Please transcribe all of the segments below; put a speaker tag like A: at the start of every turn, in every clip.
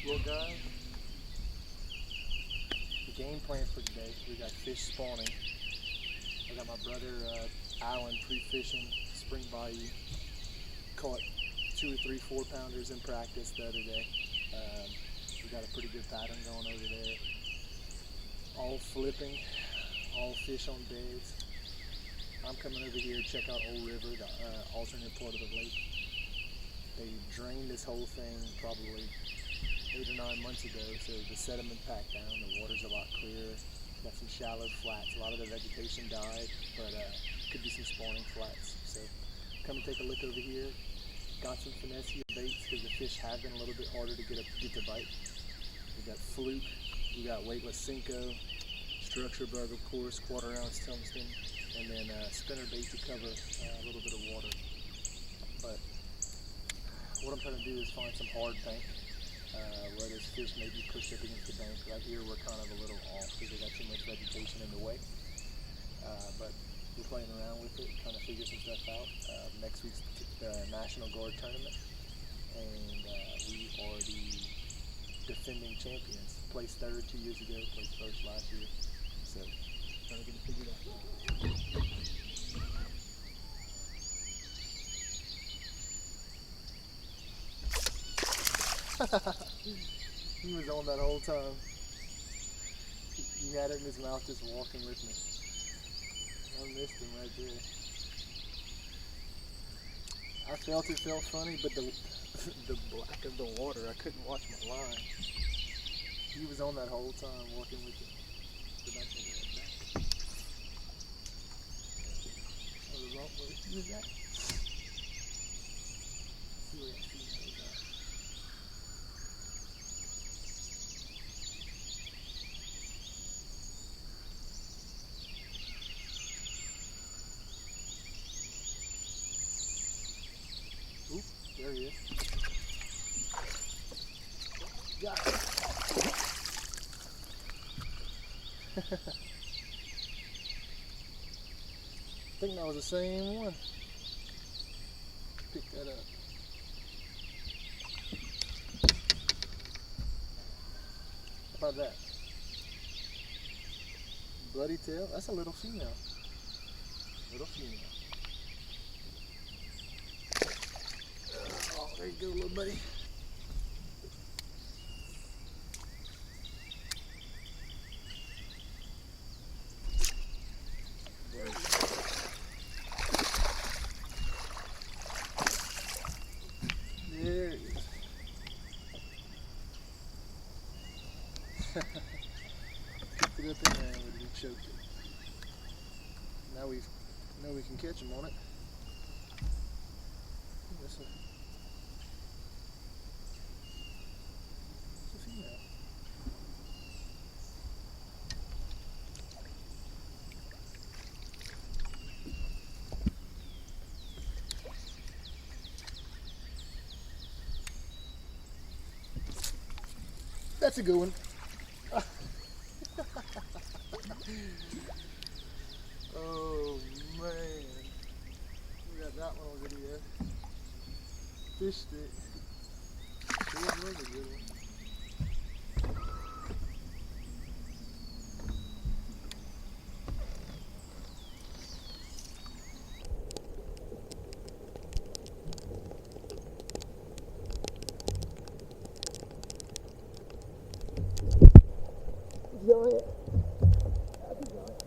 A: Well, guys, the game plan for today, we got fish spawning. I got my brother Alan pre-fishing Spring Bayou. Caught 2 or 3 4-pounders in practice the other day. We got a pretty good pattern going over there. All flipping, all fish on beds. I'm coming over here to check out Old River, the alternate part of the lake. They drained this whole thing probably 8 or 9 months ago, so the sediment packed down, the water's a lot clearer. Got some shallow flats, a lot of the vegetation died, but could be some spawning flats. So come and take a look over here. Got some finesse here baits because the fish have been a little bit harder to get to bite. We got fluke, we got weightless Cinco, structure bug of course, 1/4 ounce tungsten, and then spinner bait to cover a little bit of water. But what I'm trying to do is find some hard bank where this fish may be pushed up against the bank. Right here we're kind of a little off because they got too much vegetation in the way. But we're playing around with it, trying to figure some stuff out. Next week's the National Guard tournament, and we are the defending champions. Placed 3rd 2 years ago, placed 1st last year. So, trying to get it figured out. He was on that whole time. He had it in his mouth just walking with me. I missed him right there. I felt it felt funny, but the black of the water, I couldn't watch my line. He was on that whole time walking with me. Go back to that back. That was wrong. Where was that? See where that female is at. Oop, there he is. Got it. I think that was the same one. Pick that up. How about that? Bloody tail? That's a little female. Little female. Oh, there you go, little buddy. There you go. There it is. Picked it up in there and we choked it. Now we know we can catch them on it. That's a female. That's a good one. Oh man, we got that one on video. Fished it. Sure was a good one. Giant. That's a giant.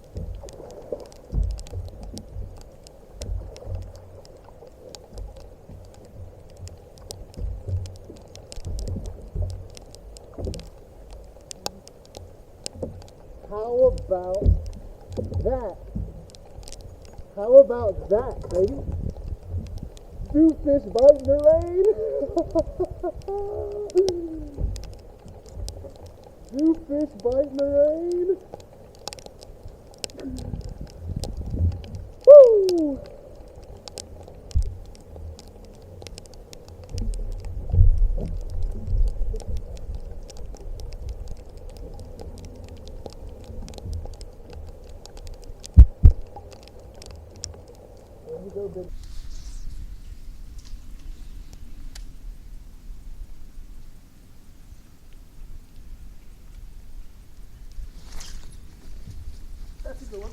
A: How about that? How about that, baby? 2 fish biting the rain. 2 fish biting the rain. Woo! There you go, big. the one.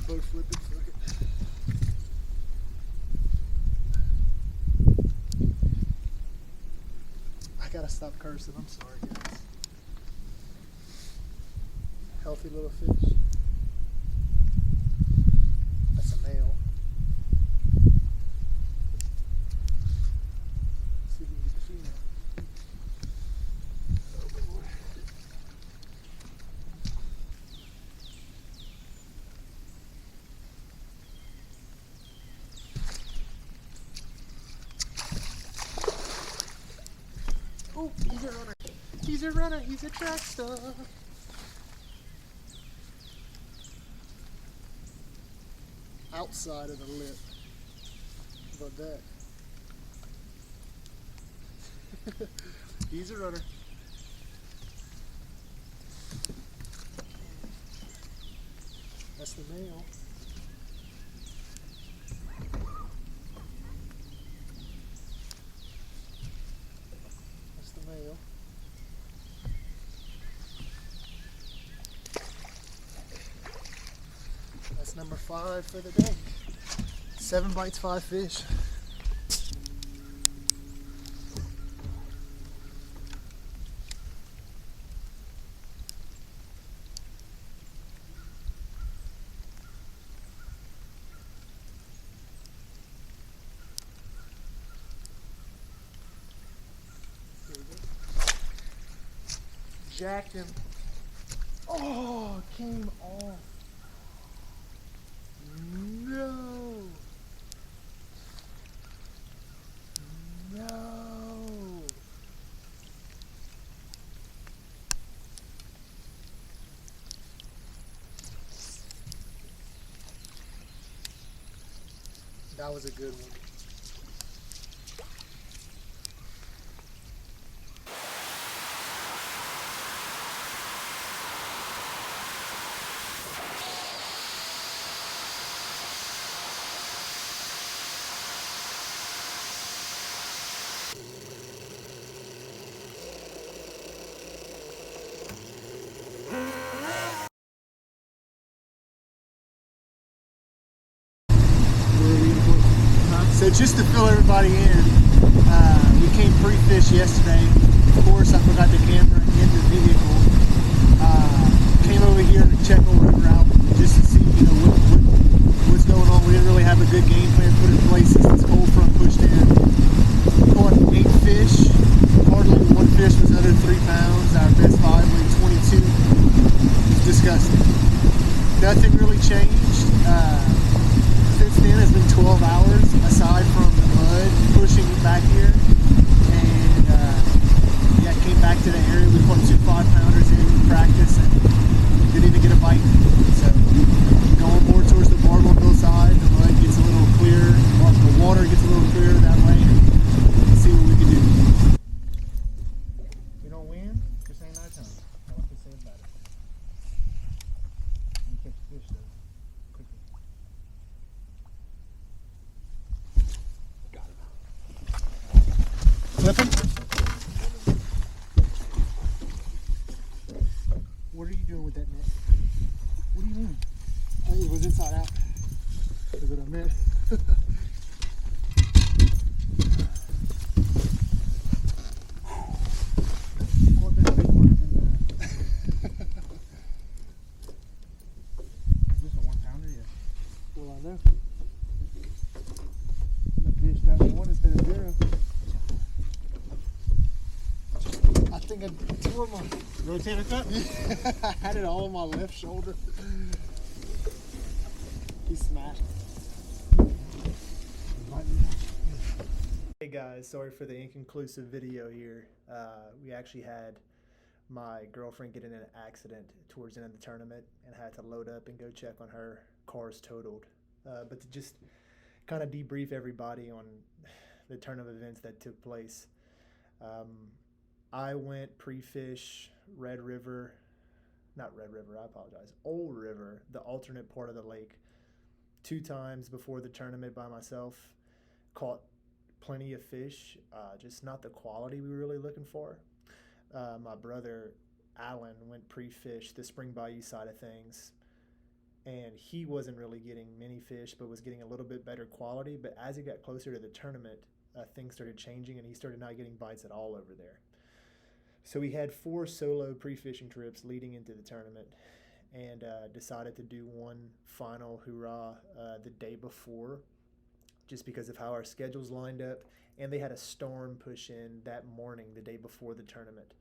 A: Both flipping, fuck it. I gotta stop cursing, I'm sorry guys. Healthy little fish. That's a male. Let's see if we can get the female. Oh boy. Oh, he's a runner. He's a runner. He's a track star. Outside of the lip. How about that? He's a runner. That's the male. That's the male. That's number 5 for the day. 7 bites, 5 fish. There we go. Jacked him. Oh, came off. No. No. That was a good one. So just to fill everybody in, we came pre-fish yesterday. Of course, I forgot the camera in the vehicle. Came over here to check Old River out just to see, what's going on. We didn't really have a good game plan put in place since this cold front pushed in. Caught 8 fish. Hardly one fish was under 3 pounds. Our best 5 weighed 22. It's disgusting. Nothing really changed. Since then it's been 12 hours aside from the mud pushing back here, and yeah, came back to the area. We caught 2 5-pounders in practice and didn't even get a bite. So going more towards the Barberville side, the mud gets a little clearer, or the water gets a little clearer that way, and see what we can do. We don't win, this ain't our time. All I can say about it. You catch fish though. Flipping? What are you doing with that net? What do you mean? It was inside out. Is what I meant. Caught that big one in Is this a 1-pounder? Yeah. Well, I know. The fish that 1 instead of 0. I think I tore my rotator cuff. I had it all on my left shoulder. He smashed. Hey guys, sorry for the inconclusive video here. We actually had my girlfriend get in an accident towards the end of the tournament and had to load up and go check on her. Car's totaled. But to just kind of debrief everybody on the turn of events that took place. I went pre-fish Red River, not Red River, I apologize, Old River, the alternate part of the lake, 2 times before the tournament by myself. Caught plenty of fish, just not the quality we were really looking for. My brother Alan went pre-fish the Spring Bayou side of things, and he wasn't really getting many fish, but was getting a little bit better quality. But as he got closer to the tournament, things started changing, and he started not getting bites at all over there. So we had 4 solo pre-fishing trips leading into the tournament, and decided to do one final hoorah the day before, just because of how our schedules lined up, and they had a storm push in that morning, the day before the tournament.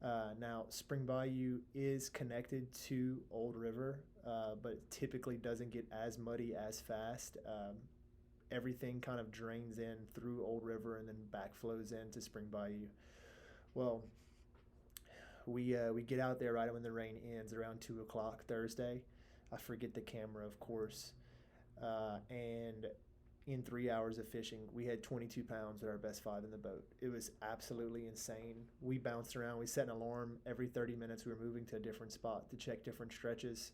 A: Now, Spring Bayou is connected to Old River, but typically doesn't get as muddy as fast. Everything kind of drains in through Old River and then backflows into Spring Bayou. Well, we get out there right when the rain ends, around 2 o'clock Thursday. I forget the camera, of course. And in 3 hours of fishing, we had 22 pounds at our best 5 in the boat. It was absolutely insane. We bounced around. We set an alarm every 30 minutes. We were moving to a different spot to check different stretches.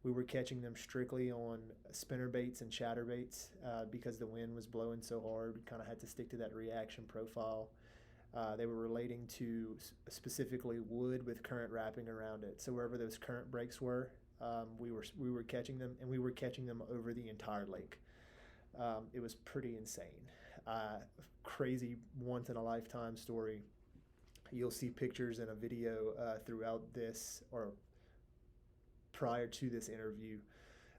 A: We were catching them strictly on spinner baits and chatter baits because the wind was blowing so hard. We kind of had to stick to that reaction profile. They were relating to specifically wood with current wrapping around it. So wherever those current breaks were, we were catching them, and we were catching them over the entire lake. It was pretty insane. Crazy once in a lifetime story. You'll see pictures and a video throughout this, or prior to this interview,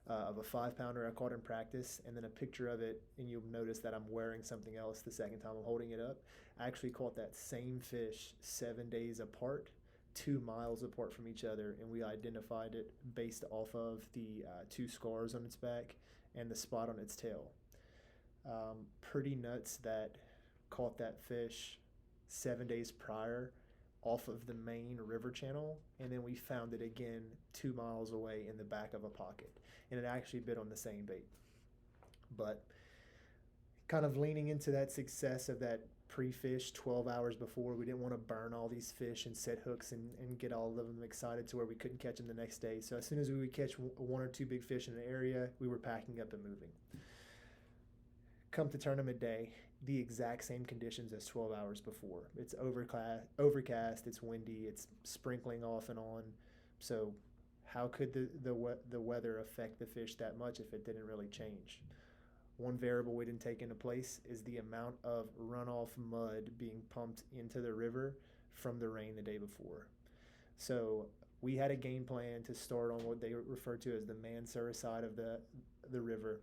A: of a 5-pounder I caught in practice, and then a picture of it, and you'll notice that I'm wearing something else the second time I'm holding it up. I actually caught that same fish 7 days apart, 2 miles apart from each other, and we identified it based off of the 2 scars on its back and the spot on its tail. Pretty nuts that caught that fish 7 days prior off of the main river channel, and then we found it again 2 miles away in the back of a pocket, and it actually bit on the same bait. But kind of leaning into that success of that pre-fish 12 hours before, we didn't want to burn all these fish and set hooks and get all of them excited to where we couldn't catch them the next day. So as soon as we would catch 1 or 2 big fish in an area, we were packing up and moving. Come to tournament day, the exact same conditions as 12 hours before. It's overcast, it's windy, it's sprinkling off and on. So how could the weather affect the fish that much if it didn't really change? One variable we didn't take into place is the amount of runoff mud being pumped into the river from the rain the day before. So we had a game plan to start on what they refer to as the Mansura side of the river,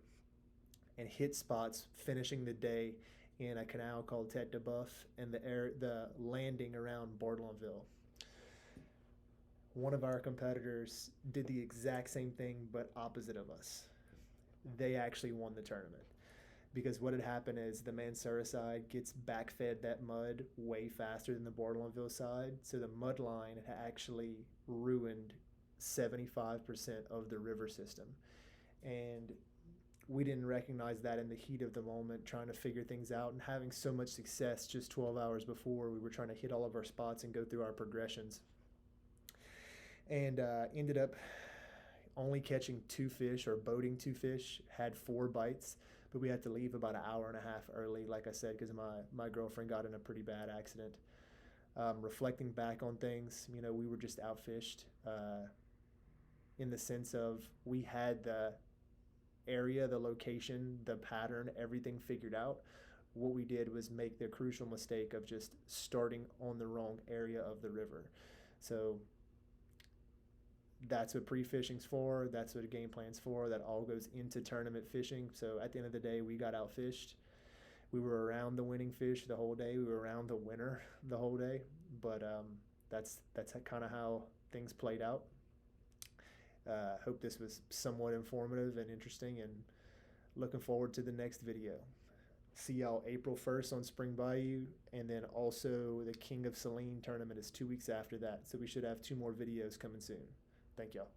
A: and hit spots finishing the day in a canal called Tete de Boeuf and the landing around Bordelonville. One of our competitors did the exact same thing but opposite of us. They actually won the tournament because what had happened is the Mansura side gets backfed that mud way faster than the Bordelonville side, so the mud line had actually ruined 75% of the river system. And we didn't recognize that in the heat of the moment, trying to figure things out and having so much success just 12 hours before. We were trying to hit all of our spots and go through our progressions, and ended up only catching 2 fish, or boating 2 fish, had 4 bites, but we had to leave about an hour and a half early, like I said, because my girlfriend got in a pretty bad accident. Reflecting back on things, we were just outfished in the sense of we had the area, the location, the pattern, everything figured out. What we did was make the crucial mistake of just starting on the wrong area of the river. So that's what pre-fishing's for. That's what a game plan's for. That all goes into tournament fishing. So at the end of the day, we got outfished. We were around the winning fish the whole day. We were around the winner the whole day. But that's kind of how things played out. Hope this was somewhat informative and interesting, and looking forward to the next video. See y'all April 1st on Spring Bayou, and then also the King of Saline tournament is 2 weeks after that, so we should have 2 more videos coming soon. Thank y'all.